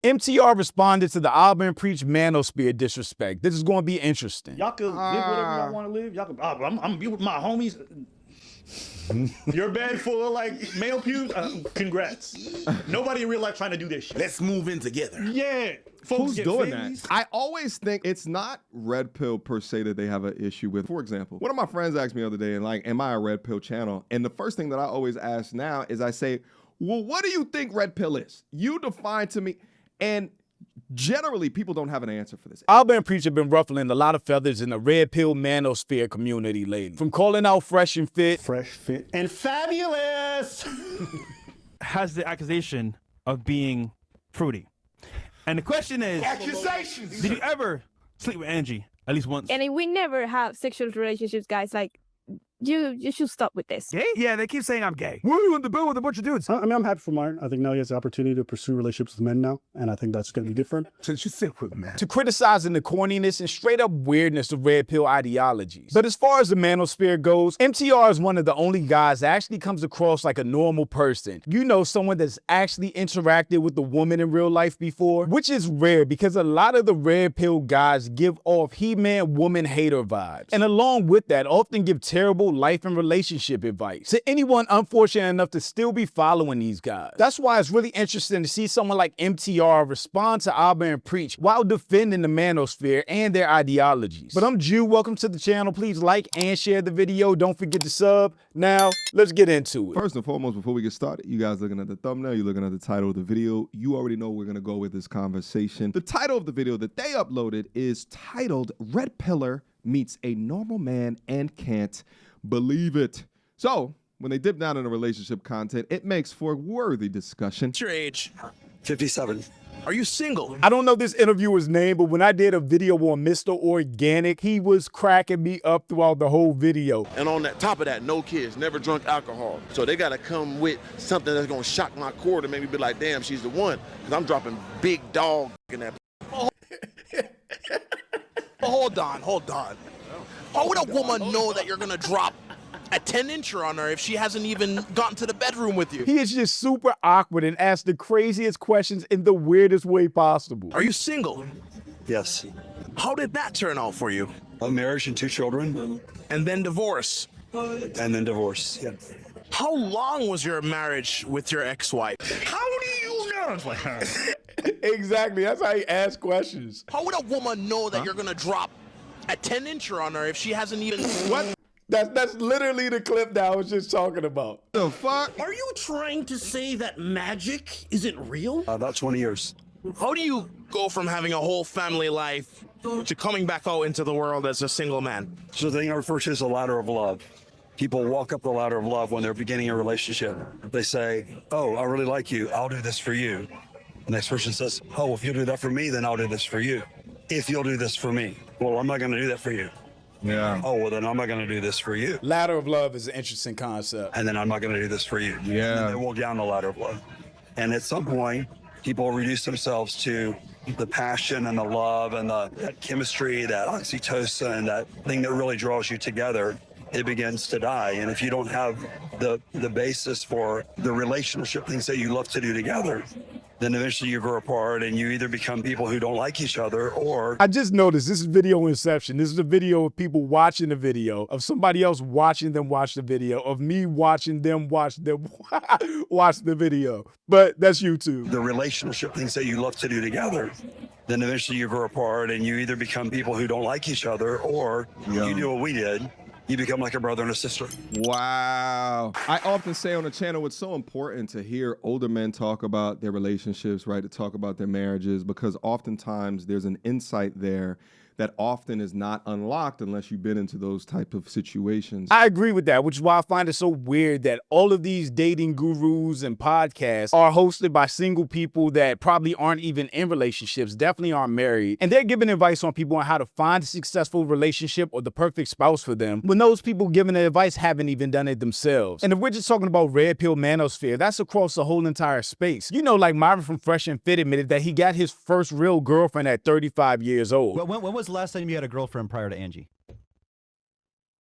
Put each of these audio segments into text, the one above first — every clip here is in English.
MTR responded to the Auburn Preach Manosphere disrespect. This is going to be interesting. Y'all can live whatever y'all want to live. Y'all can, I'm with my homies. Your bed full of like male pubes? Congrats. Nobody in real life trying to do this shit. Let's move in together. Yeah. Folks Who's get doing families. that? I always think it's not red pill per se that they have an issue with. For example, one of my friends asked me the other day, and like, am I a red pill channel? And the first thing that I always ask now is I say, well, what do you think red pill is? You define to me. And generally, people don't have an answer for this. Auburn Preach have been ruffling a lot of feathers in the RedPill Manosphere community lately. From calling out Fresh and Fit, and fabulous. Has the accusation of being fruity. And the question is, Accusations! did you ever sleep with Angie at least once? And we never have sexual relationships, guys. Like, you should stop with this. Gay? Yeah, they keep saying I'm gay. Why are you in the bed with a bunch of dudes? I mean, I'm happy for Martin. I think now he has the opportunity to pursue relationships with men now, and I think that's going to be different. Since you sit with me. to criticizing the corniness and straight up weirdness of red pill ideologies. But as far as the manosphere goes, MTR is one of the only guys that actually comes across like a normal person. You know, someone that's actually interacted with a woman in real life before, which is rare because a lot of the red pill guys give off he-man woman hater vibes. And along with that, often give terrible life and relationship advice to anyone unfortunate enough to still be following these guys. That's why it's really interesting to see someone like MTR respond to Auburn Preach while defending the manosphere and their ideologies. But I'm Jew, welcome to the channel. Please like and share the video. Don't forget to sub. Now, let's get into it. First and foremost, before we get started, you guys looking at the thumbnail, you're looking at the title of the video, you already know we're gonna go with this conversation. The title of the video that they uploaded is titled Red Pillar Meets a Normal Man and Can't Believe It. So, when they dip down into relationship content, it makes for worthy discussion. What's your age? 57. Are you single? I don't know this interviewer's name, but when I did a video on Mr. Organic, he was cracking me up throughout the whole video. And on that top of that, no kids, never drunk alcohol. So they gotta come with something that's gonna shock my core to make me be like, damn, she's the one. Cause I'm dropping big dog in that. Hold on. How would a woman know that you're gonna drop a 10-incher on her if she hasn't even gotten to the bedroom with you? He is just super awkward and asks the craziest questions in the weirdest way possible. Are you single? Yes. How did that turn out for you? A marriage and 2 children, And then divorce. and then divorce. Yeah. How long was your marriage with your ex-wife? How do you know? It's like, Exactly, that's how he asks questions. How would a woman know that you're gonna drop a 10-incher on her if she hasn't even... What? That's literally the clip that I was just talking about. The fuck? are you trying to say that magic isn't real? About 20 years. How do you go from having a whole family life to coming back out into the world as a single man? So the thing I refer to as a ladder of love. People walk up the ladder of love when they're beginning a relationship. They say, oh, I really like you. I'll do this for you. The next person says, oh, if you'll do that for me, then I'll do this for you. If you'll do this for me. Well, I'm not going to do that for you. Yeah. Oh, well, then I'm not going to do this for you. Ladder of love is an interesting concept. And then I'm not going to do this for you. Yeah. And then they walk down the ladder of love. And at some point, people reduce themselves to the passion and the love and that chemistry, that oxytocin, that thing that really draws you together. It begins to die. And if you don't have the basis for the relationship things that you love to do together, then eventually you grow apart and you either become people who don't like each other or... I just noticed this is video inception. This is a video of people watching the video, of somebody else watching them watch the video, of me watching them watch the video. But that's YouTube. the relationship things that you love to do together, then eventually you grow apart and you either become people who don't like each other or you do what we did. You become like a brother and a sister. Wow. I often say on the channel, it's so important to hear older men talk about their relationships, right? To talk about their marriages, because oftentimes there's an insight there that often is not unlocked unless you've been into those type of situations. I agree with that, which is why I find it so weird that all of these dating gurus and podcasts are hosted by single people that probably aren't even in relationships, definitely aren't married, and they're giving advice on people on how to find a successful relationship or the perfect spouse for them, when those people giving the advice haven't even done it themselves. And if we're just talking about red pill manosphere, that's across the whole entire space. You know, like Myron from Fresh and Fit admitted that he got his first real girlfriend at 35 years old. Well, when was the last time you had a girlfriend prior to Angie?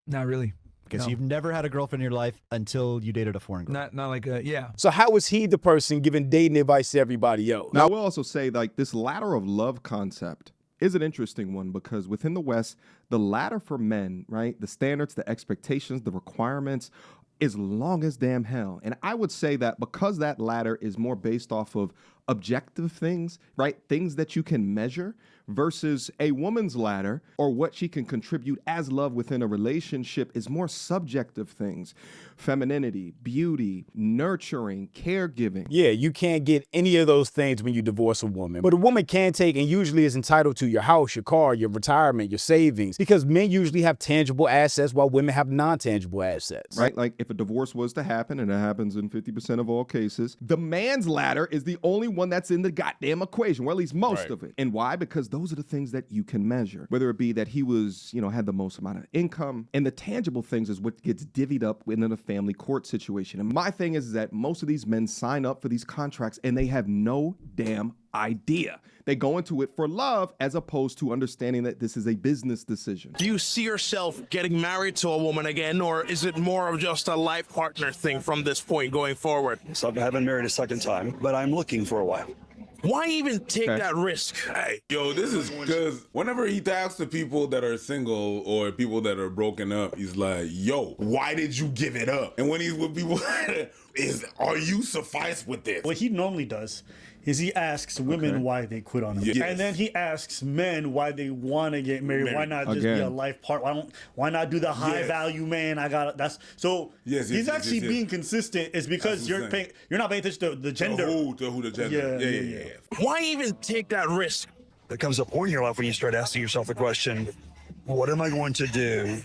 Not really. Because you've never had a girlfriend in your life until you dated a foreign girl. Not like a, yeah. So how is he the person giving dating advice to everybody else? Now, I will also say, like, this ladder of love concept is an interesting one because within the West, the ladder for men, right, the standards, the expectations, the requirements is long as damn hell. And I would say that because that ladder is more based off of objective things, right, things that you can measure, versus a woman's ladder or what she can contribute as love within a relationship is more subjective things. Femininity, beauty, nurturing, caregiving. Yeah, you can't get any of those things when you divorce a woman. But a woman can take and usually is entitled to your house, your car, your retirement, your savings, because men usually have tangible assets while women have non-tangible assets. Right? Like if a divorce was to happen, and it happens in 50% of all cases, the man's ladder is the only one that's in the goddamn equation, or at least most of it. And why? Because those are the things that you can measure, whether it be that he was, had the most amount of income, and the tangible things is what gets divvied up within a family court situation. And my thing is that most of these men sign up for these contracts and they have no damn idea. They go into it for love as opposed to understanding that this is a business decision. Do you see yourself getting married to a woman again, or is it more of just a life partner thing from this point going forward? So I haven't married a second time, but I'm looking for a while. Why even take that risk? Hey, yo, this is because whenever he talks to people that are single or people that are broken up, he's like, yo, why did you give it up? And when he's with people, are you suffice with this? What he normally does is he asks women why they quit on him. Yes. And then he asks men why they want to get married. Why not just be a life partner? Why not do the high value man? He's actually being consistent is because you're not paying attention to the gender. To who the gender. Yeah. Why even take that risk? There comes a point in your life when you start asking yourself the question, what am I going to do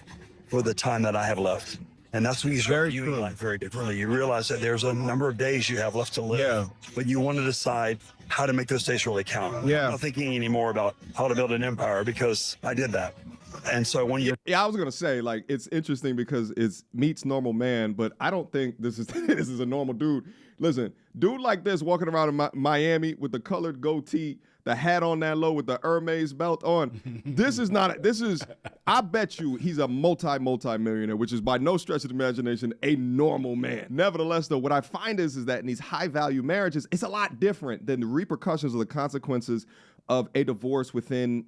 for the time that I have left? And that's when you start viewing life very differently. You realize that there's a number of days you have left to live, but you want to decide how to make those days really count. I'm not thinking anymore about how to build an empire because I did that. And so when you... Yeah, I was going to say, like, it's interesting because it's meets normal man, but I don't think this is this is a normal dude. Listen, dude like this walking around in Miami with the colored goatee, the hat on that low with the Hermes belt on. I bet you he's a multi-millionaire, which is by no stretch of the imagination a normal man. Nevertheless, though, what I find is that in these high-value marriages, it's a lot different than the repercussions or the consequences of a divorce within,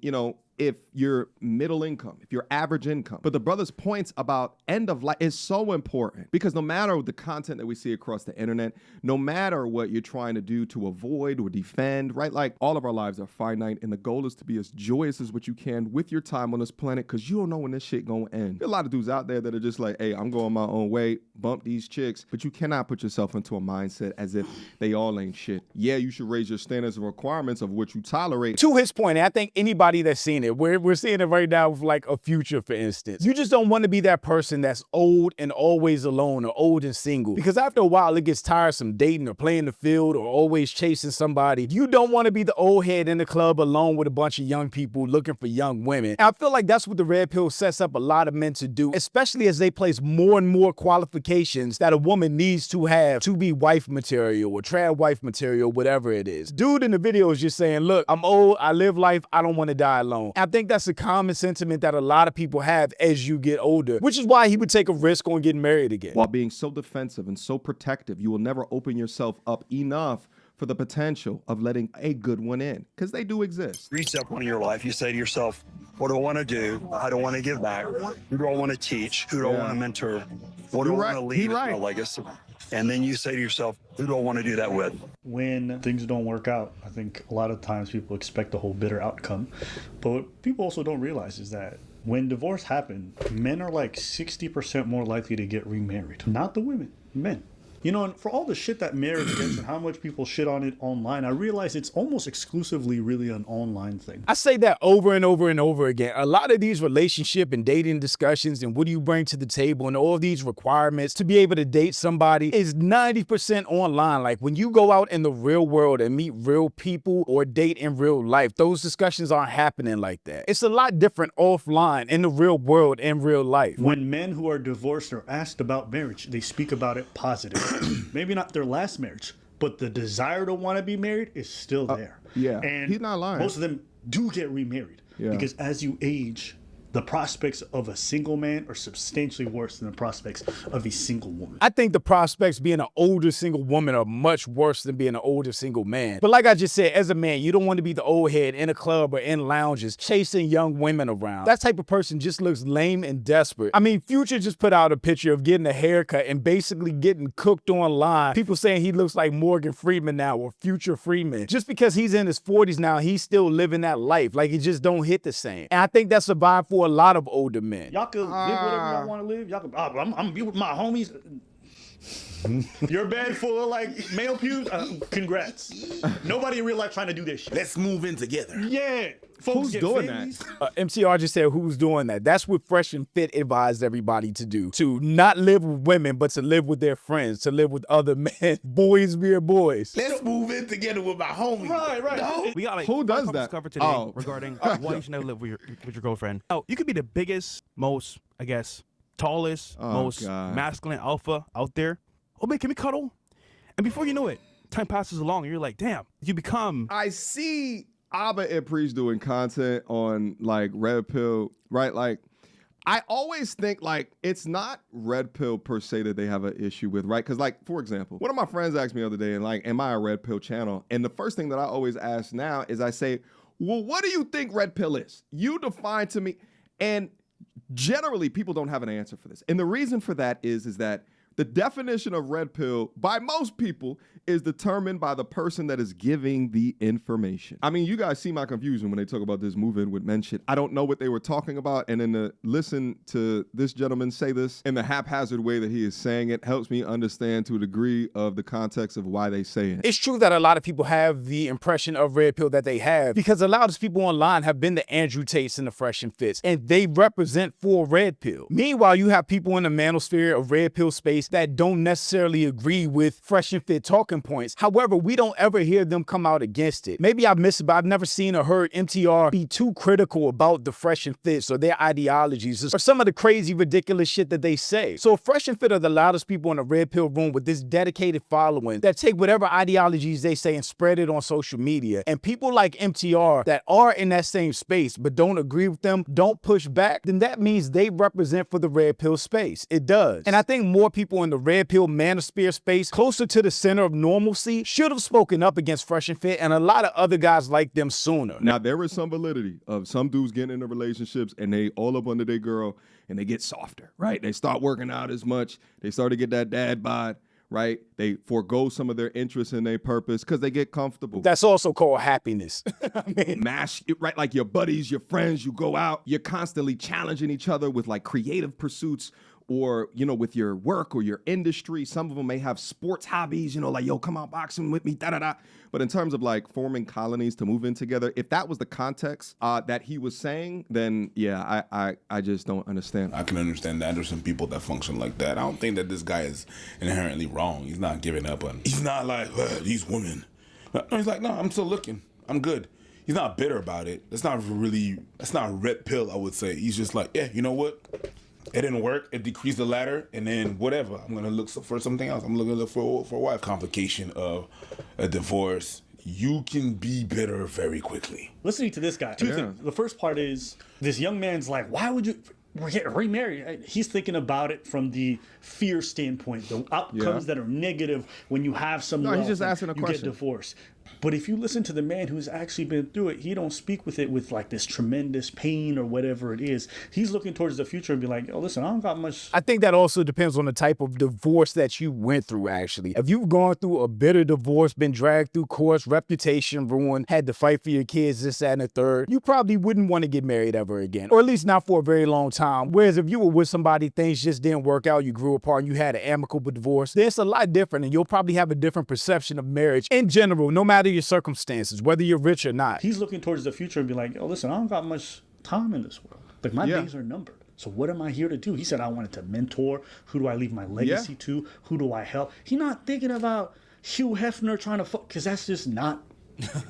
if you're middle income, if you're average income. But the brother's points about end of life is so important because no matter the content that we see across the internet, no matter what you're trying to do to avoid or defend, right? Like all of our lives are finite and the goal is to be as joyous as what you can with your time on this planet because you don't know when this shit gonna end. There are a lot of dudes out there that are just like, hey, I'm going my own way, bump these chicks, but you cannot put yourself into a mindset as if they all ain't shit. Yeah, you should raise your standards and requirements of what you tolerate. To his point, I think anybody that's seen it, we're seeing it right now with like a Future, for instance. You just don't want to be that person that's old and always alone or old and single. Because after a while, it gets tiresome dating or playing the field or always chasing somebody. You don't want to be the old head in the club alone with a bunch of young people looking for young women. And I feel like that's what the Red Pill sets up a lot of men to do, especially as they place more and more qualifications that a woman needs to have to be wife material or trad wife material, whatever it is. Dude in the video is just saying, look, I'm old, I live life, I don't want to die alone. I think that's a common sentiment that a lot of people have as you get older, which is why he would take a risk on getting married again. While being so defensive and so protective, you will never open yourself up enough for the potential of letting a good one in, because they do exist. Reach that point in your life, you say to yourself, what do I want to do? How do I want to give back? Who do I want to teach? Who do I want to mentor? What do I want to leave as my legacy? And then you say to yourself, who do I want to do that with? When things don't work out, I think a lot of times people expect a whole bitter outcome. But what people also don't realize is that when divorce happens, men are like 60% more likely to get remarried. Not the women, men. And for all the shit that marriage gets and how much people shit on it online, I realize it's almost exclusively really an online thing. I say that over and over and over again. A lot of these relationship and dating discussions and what do you bring to the table and all of these requirements to be able to date somebody is 90% online. Like when you go out in the real world and meet real people or date in real life, those discussions aren't happening like that. It's a lot different offline in the real world in real life. When men who are divorced are asked about marriage, they speak about it positively. Maybe not their last marriage, but the desire to want to be married is still there. Yeah, and he's not lying. Most of them do get remarried because as you age, the prospects of a single man are substantially worse than the prospects of a single woman. I think the prospects being an older single woman are much worse than being an older single man. But like I just said, as a man, you don't want to be the old head in a club or in lounges chasing young women around. That type of person just looks lame and desperate. I mean, Future just put out a picture of getting a haircut and basically getting cooked online. People saying he looks like Morgan Freeman now, or Future Freeman. Just because he's in his 40s now, he's still living that life. Like, it just don't hit the same. And I think that's a vibe for a lot of older men. Y'all could live whatever y'all want to live. Y'all could, I'm be with my homies. Your bed full of like male pubes. Congrats. Nobody in real life trying to do this shit. Let's move in together. Yeah. Folks Who's get doing families. that? MTR just said, who's doing that? That's what Fresh and Fit advised everybody to do. To not live with women, but to live with their friends, to live with other men. Boys be boys. Let's move in together with my homies. Right. No. We got like Who does 5 that? topics covered today regarding why you should never live with your girlfriend. Oh, you could be the biggest, most, I guess, tallest, most masculine alpha out there. Oh man, can we cuddle? And before you know it, time passes along and you're like, damn, you become. I see Abba and Preach doing content on like RedPill, right? Like, I always think like it's not RedPill per se that they have an issue with, right? Because like, for example, one of my friends asked me the other day, and like, am I a RedPill channel? And the first thing that I always ask now is I say, well, what do you think RedPill is? You define to me. And generally people don't have an answer for this. And the reason for that is that the definition of red pill by most people is determined by the person that is giving the information. I mean, you guys see my confusion when they talk about this move-in with men shit. I don't know what they were talking about, and then to listen to this gentleman say this in the haphazard way that he is saying it helps me understand to a degree of the context of why they say it. It's true that a lot of people have the impression of red pill that they have because a lot of people online have been the Andrew Tates and the Fresh and Fits, and they represent for red pill. Meanwhile, you have people in the manosphere of red pill space that don't necessarily agree with Fresh and Fit talking points. However, we don't ever hear them come out against it. Maybe I've missed it, but I've never seen or heard MTR be too critical about the Fresh and Fits or their ideologies or some of the crazy, ridiculous shit that they say. So Fresh and Fit are the loudest people in the red pill room with this dedicated following that take whatever ideologies they say and spread it on social media. And people like MTR that are in that same space but don't agree with them, don't push back, then that means they represent for the red pill space. It does. And I think more people in the red pill manosphere space, closer to the center of normalcy, should have spoken up against Fresh and Fit and a lot of other guys like them sooner. Now, there is some validity of some dudes getting into relationships and they all up under their girl and they get softer, right? They start working out as much. They start to get that dad bod, right? They forego some of their interests and their purpose because they get comfortable. That's also called happiness. I mean, right? Like your buddies, your friends, you go out, you're constantly challenging each other with like creative pursuits, or, you know, with your work or your industry. Some of them may have sports hobbies, you know, like, yo, come out boxing with me, da-da-da. But in terms of like forming colonies to move in together, if that was the context that he was saying, then yeah, I just don't understand. I can understand that. There's some people that function like that. I don't think that this guy is inherently wrong. He's not giving up on, he's not like, these women. No, he's like, no, I'm still looking. I'm good. He's not bitter about it. That's not red pill, I would say. He's just like, yeah, you know what? It didn't work. It decreased the ladder, and then whatever. I'm gonna look for something else. I'm gonna look for a wife. Complication of a divorce. You can be bitter very quickly. Listening to this guy, two things. The first part is this young man's like, why would you get remarried? He's thinking about it from the fear standpoint, the outcomes that are negative when you have some wealth, he's just asking a you question. get divorced. But if you listen to the man who's actually been through it, he don't speak with it with like this tremendous pain or whatever it is. He's looking towards the future and be like, oh, listen, I don't got much. I think that also depends on the type of divorce that you went through, actually. If you've gone through a bitter divorce, been dragged through courts, reputation ruined, had to fight for your kids, this, that, and the third, you probably wouldn't want to get married ever again, or at least not for a very long time. Whereas if you were with somebody, things just didn't work out, you grew apart, and you had an amicable divorce, then it's a lot different, and you'll probably have a different perception of marriage in general, no matter your circumstances, whether you're rich or not. He's looking towards the future and be like, oh, listen, I don't got much time in this world. Like, my days are numbered. So what am I here to do? He said, I wanted to mentor. Who do I leave my legacy to? Who do I help? He's not thinking about Hugh Hefner trying to fuck, because that's just not.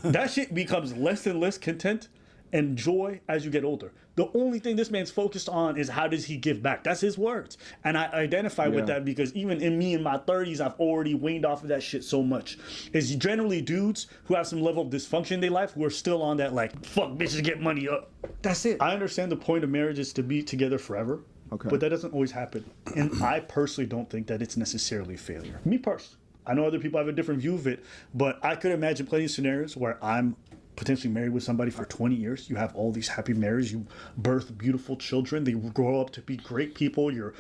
That shit becomes less and less content and joy as you get older. The only thing this man's focused on is how does he give back? That's his words. And I identify with that because even in me in my 30s, I've already weaned off of that shit so much. It's generally dudes who have some level of dysfunction in their life who are still on that like, fuck bitches, get money up. That's it. I understand the point of marriage is to be together forever. Okay. But that doesn't always happen. And I personally don't think that it's necessarily failure. Me personally. I know other people have a different view of it, but I could imagine plenty of scenarios where I'm potentially married with somebody for 20 years. You have all these happy marriages. You birth beautiful children. They grow up to be great people. Your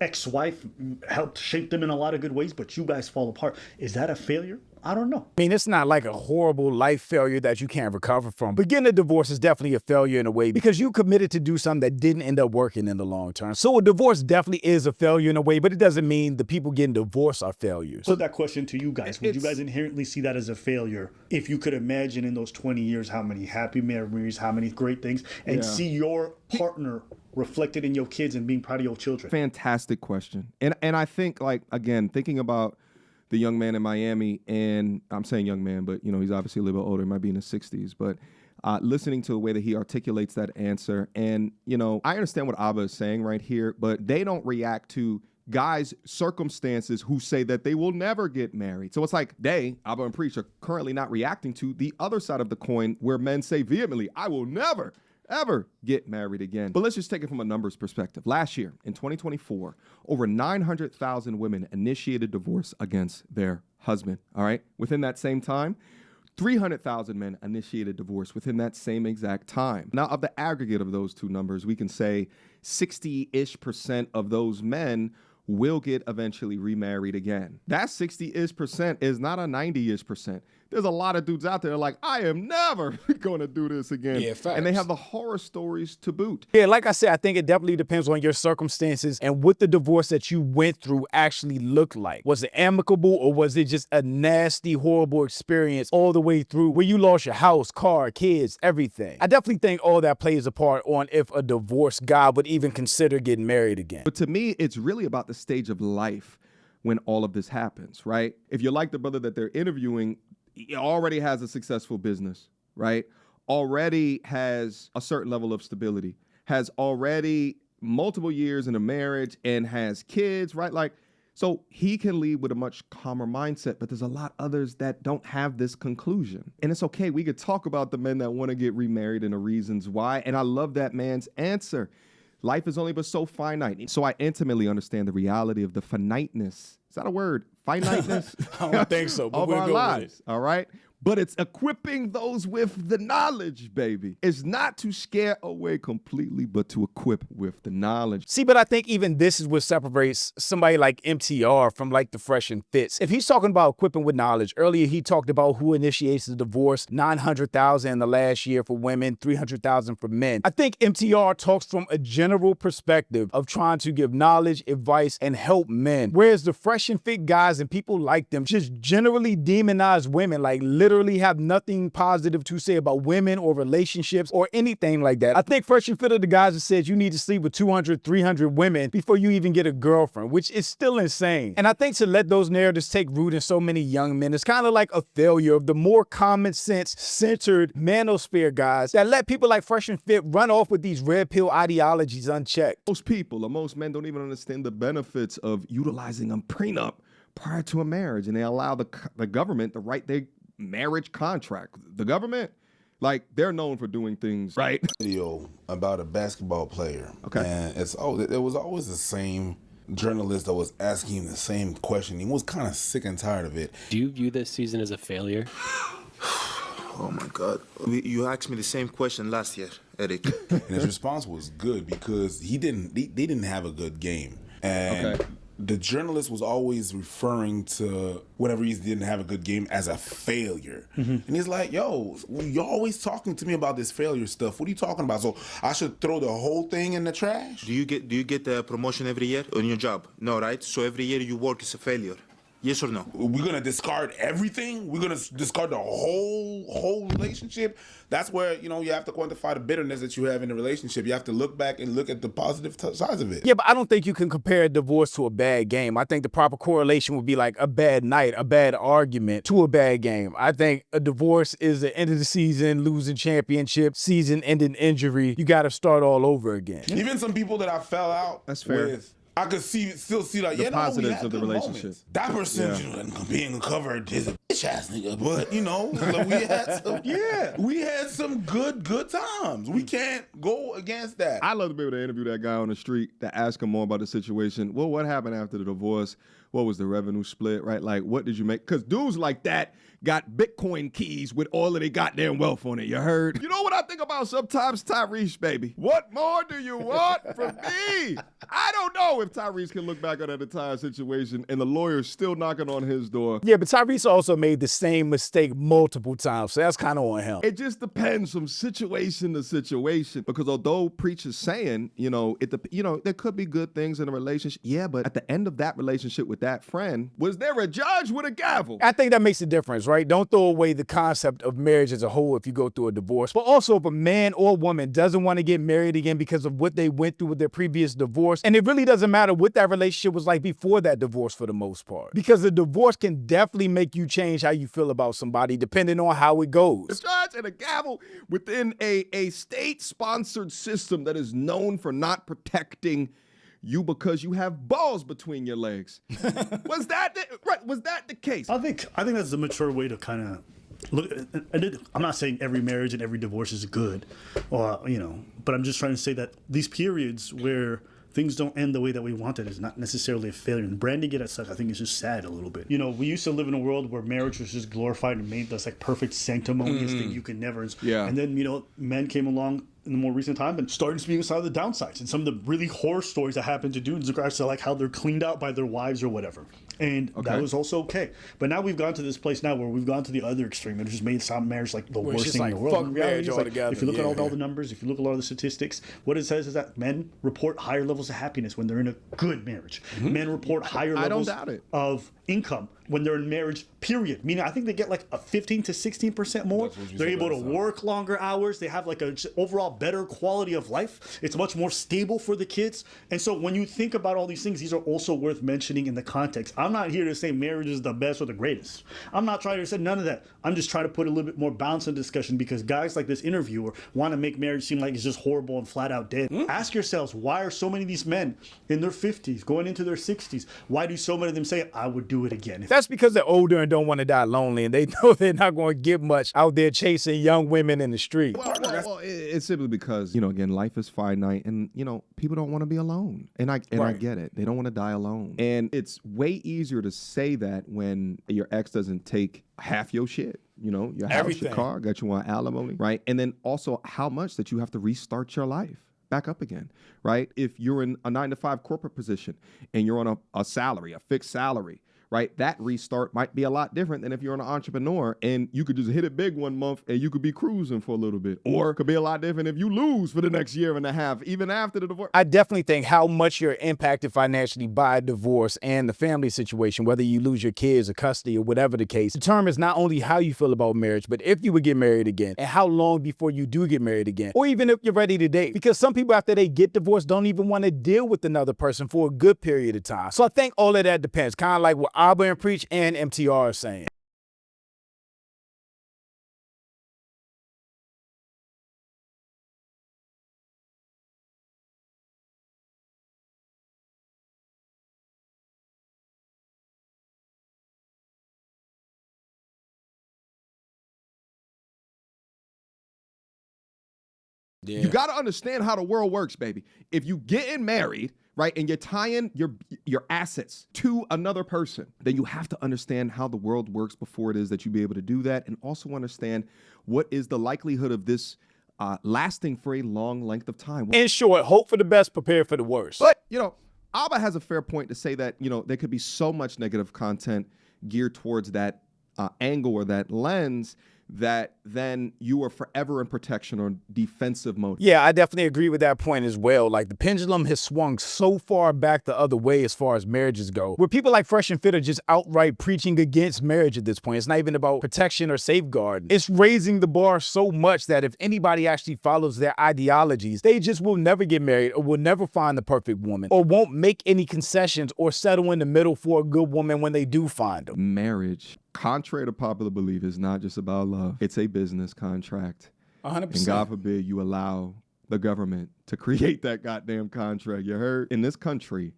ex-wife helped shape them in a lot of good ways, but you guys fall apart. Is that a failure? I don't know. I mean, it's not like a horrible life failure that you can't recover from. But getting a divorce is definitely a failure in a way because you committed to do something that didn't end up working in the long term. So a divorce definitely is a failure in a way, but it doesn't mean the people getting divorced are failures. So that question to you guys, would you guys inherently see that as a failure if you could imagine in those 20 years how many happy memories, how many great things, and see your partner reflected in your kids and being proud of your children? Fantastic question. And I think, like, again, thinking about the young man in Miami, and I'm saying young man, but, you know, he's obviously a little bit older, he might be in his 60s, but listening to the way that he articulates that answer, and, you know, I understand what Abba is saying right here, but they don't react to guys' circumstances who say that they will never get married. So it's like Abba and Preach, are currently not reacting to the other side of the coin where men say vehemently, I will never ever get married again. But let's just take it from a numbers perspective. Last year, in 2024, over 900,000 women initiated divorce against their husband, all right? Within that same time, 300,000 men initiated divorce within that same exact time. Now, of the aggregate of those two numbers, we can say 60-ish% of those men will get eventually remarried again. That 60-ish% is not a 90-ish%. There's a lot of dudes out there like, I am never going to do this again. Yeah, facts. And they have the horror stories to boot. Yeah, like I said, I think it definitely depends on your circumstances and what the divorce that you went through actually looked like. Was it amicable or was it just a nasty, horrible experience all the way through where you lost your house, car, kids, everything? I definitely think all that plays a part on if a divorced guy would even consider getting married again. But to me, it's really about the stage of life when all of this happens, right? If you're like the brother that they're interviewing, he already has a successful business, right? Already has a certain level of stability, has already multiple years in a marriage and has kids, right? Like, so he can lead with a much calmer mindset, but there's a lot others that don't have this conclusion. And it's okay. We could talk about the men that want to get remarried and the reasons why. And I love that man's answer. Life is only but so finite. So I intimately understand the reality of the finiteness. Is that a word? Finiteness? I don't think so, but of we'll our go lives, with it. all right? But it's equipping those with the knowledge, baby. It's not to scare away completely, but to equip with the knowledge. See, but I think even this is what separates somebody like MTR from like the Fresh and Fits. If he's talking about equipping with knowledge, earlier he talked about who initiates the divorce, 900,000 in the last year for women, 300,000 for men. I think MTR talks from a general perspective of trying to give knowledge, advice, and help men. Whereas the Fresh and Fit guys and people like them just generally demonize women, like literally have nothing positive to say about women or relationships or anything like that. I think Fresh and Fit are the guys that said you need to sleep with 200, 300 women before you even get a girlfriend, which is still insane. And I think to let those narratives take root in so many young men is kind of like a failure of the more common sense centered manosphere guys that let people like Fresh and Fit run off with these red pill ideologies unchecked. Most people or most men don't even understand the benefits of utilizing a prenup prior to a marriage, and they allow the government to write their marriage contract. The government, like, they're known for doing things right. Video about a basketball player. Okay. And it was always the same journalist that was asking him the same question. He was kind of sick and tired of it. Do you view this season as a failure? Oh my God. You asked me the same question last year, Eric. And his response was good because they didn't have a good game. And the journalist was always referring to whenever he didn't have a good game as a failure. And he's like, yo, you're always talking to me about this failure stuff. What are you talking about? So I should throw the whole thing in the trash? Do you get the promotion every year on your job? No, right? So every year you work is a failure. Yes or no? We're gonna discard everything? We're gonna discard the whole relationship? That's where, you have to quantify the bitterness that you have in the relationship. You have to look back and look at the positive sides of it. Yeah, but I don't think you can compare a divorce to a bad game. I think the proper correlation would be like a bad night, a bad argument to a bad game. I think a divorce is the end of the season, losing championship, season-ending injury. You got to start all over again. Even some people that I fell out with I could still see like, The yeah, no, we positives had of the good relationship. moments. That percentage, you know, being covered is a bitch ass nigga, but you know, like, we had some good times. We can't go against that. I love to be able to interview that guy on the street to ask him more about the situation. Well, what happened after the divorce? What was the revenue split, right? Like, what did you make? Because dudes like that got Bitcoin keys with all of their goddamn wealth on it. You heard? You know what I think about sometimes, Tyrese, baby? What more do you want from me? I don't know if Tyrese can look back on that entire situation and the lawyer's still knocking on his door. Yeah, but Tyrese also made the same mistake multiple times, so that's kind of on him. It just depends from situation to situation, because although Preach is saying, there could be good things in a relationship. Yeah, but at the end of that relationship with that friend, was there a judge with a gavel? I think that makes a difference, right? Don't throw away the concept of marriage as a whole if you go through a divorce. But also, if a man or woman doesn't want to get married again because of what they went through with their previous divorce, and it really doesn't matter what that relationship was like before that divorce for the most part. Because the divorce can definitely make you change how you feel about somebody depending on how it goes. A judge and a gavel within a state-sponsored system that is known for not protecting you because you have balls between your legs. Was that the case? I think that's the mature way to kind of look. I'm not saying every marriage and every divorce is good, or but I'm just trying to say that these periods where things don't end the way that we wanted is not necessarily a failure. And branding it as such, I think it's just sad a little bit. We used to live in a world where marriage was just glorified and made this like perfect sanctimonious thing you can never. Yeah. And then men came along in the more recent time and started speaking some of the downsides and some of the really horror stories that happened to dudes in regards to like how they're cleaned out by their wives or whatever. And that was also okay. But now we've gone to this place now where we've gone to the other extreme and just made sound marriage like the worst thing in the world. Fuck In reality, marriage it's like, altogether. if you look at all the numbers, if you look at a lot of the statistics, what it says is that men report higher levels of happiness when they're in a good marriage. Men report higher levels of income when they're in marriage, period. Meaning, I think they get like a 15 to 16% more. They're able to work longer hours. They have like a overall better quality of life. It's much more stable for the kids. And so when you think about all these things, these are also worth mentioning in the context. I'm not here to say marriage is the best or the greatest. I'm not trying to say none of that. I'm just trying to put a little bit more balance in discussion because guys like this interviewer want to make marriage seem like it's just horrible and flat out dead. Ask yourselves, why are so many of these men in their 50s, going into their 60s, why do so many of them say, I would do it again? That's because they're older and don't want to die lonely, and they know they're not going to get much out there chasing young women in the street. Well, it's simply because, again, life is finite, and, people don't want to be alone. And I get it. They don't want to die alone. And it's way easier to say that when your ex doesn't take half your shit. Your house, your car, got you on alimony, right? And then also how much that you have to restart your life back up again, right? If you're in a 9-to-5 corporate position and you're on a salary, a fixed salary, right? That restart might be a lot different than if you're an entrepreneur and you could just hit it big one month and you could be cruising for a little bit. Or it could be a lot different if you lose for the next year and a half, even after the divorce. I definitely think how much you're impacted financially by a divorce and the family situation, whether you lose your kids or custody or whatever the case, determines not only how you feel about marriage, but if you would get married again and how long before you do get married again, or even if you're ready to date. Because some people after they get divorced don't even want to deal with another person for a good period of time. So I think all of that depends, kind of like what Abba and Preach and MTR are saying. Yeah. You got to understand how the world works, baby. If you getting married, right, and you're tying your assets to another person, then you have to understand how the world works before it is that you be able to do that, and also understand what is the likelihood of this lasting for a long length of time. In short, hope for the best, prepare for the worst. But, Abba has a fair point to say that, there could be so much negative content geared towards that angle or that lens that then you are forever in protection or defensive mode. Yeah, I definitely agree with that point as well. Like the pendulum has swung so far back the other way as far as marriages go, where people like Fresh and Fit are just outright preaching against marriage at this point. It's not even about protection or safeguarding. It's raising the bar so much that if anybody actually follows their ideologies, they just will never get married or will never find the perfect woman or won't make any concessions or settle in the middle for a good woman when they do find them. Marriage, contrary to popular belief, is not just about love. It's a business contract. 100%. And God forbid you allow the government to create that goddamn contract. You heard? In this country,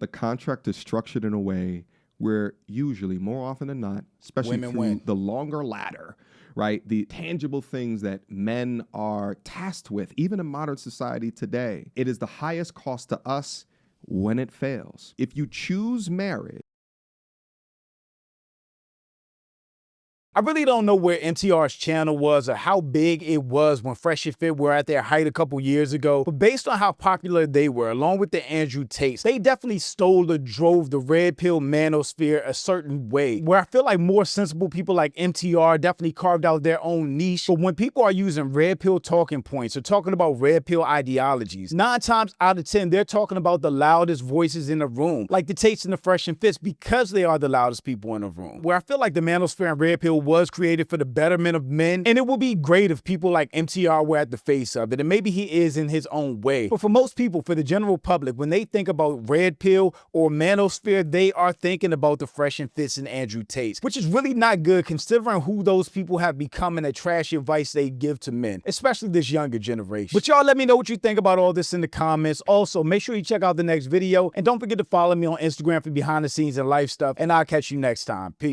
the contract is structured in a way where usually, more often than not, especially Women through win. the longer ladder, right? The tangible things that men are tasked with, even in modern society today, it is the highest cost to us when it fails. If you choose marriage, I really don't know where MTR's channel was or how big it was when Fresh and Fit were at their height a couple years ago, but based on how popular they were, along with the Andrew Tates, they definitely stole or drove the Red Pill Manosphere a certain way, where I feel like more sensible people like MTR definitely carved out their own niche. But when people are using Red Pill talking points or talking about Red Pill ideologies, 9 times out of 10, they're talking about the loudest voices in the room, like the Tates and the Fresh and Fits, because they are the loudest people in the room. Where I feel like the Manosphere and Red Pill was created for the betterment of men, and it would be great if people like MTR were at the face of it, and maybe he is in his own way. But for most people, for the general public, when they think about Red Pill or Manosphere, they are thinking about the Fresh and Fits and Andrew Tates, which is really not good considering who those people have become and the trashy advice they give to men, especially this younger generation. But y'all let me know what you think about all this in the comments. Also, make sure you check out the next video, and don't forget to follow me on Instagram for behind the scenes and life stuff, and I'll catch you next time. Peace.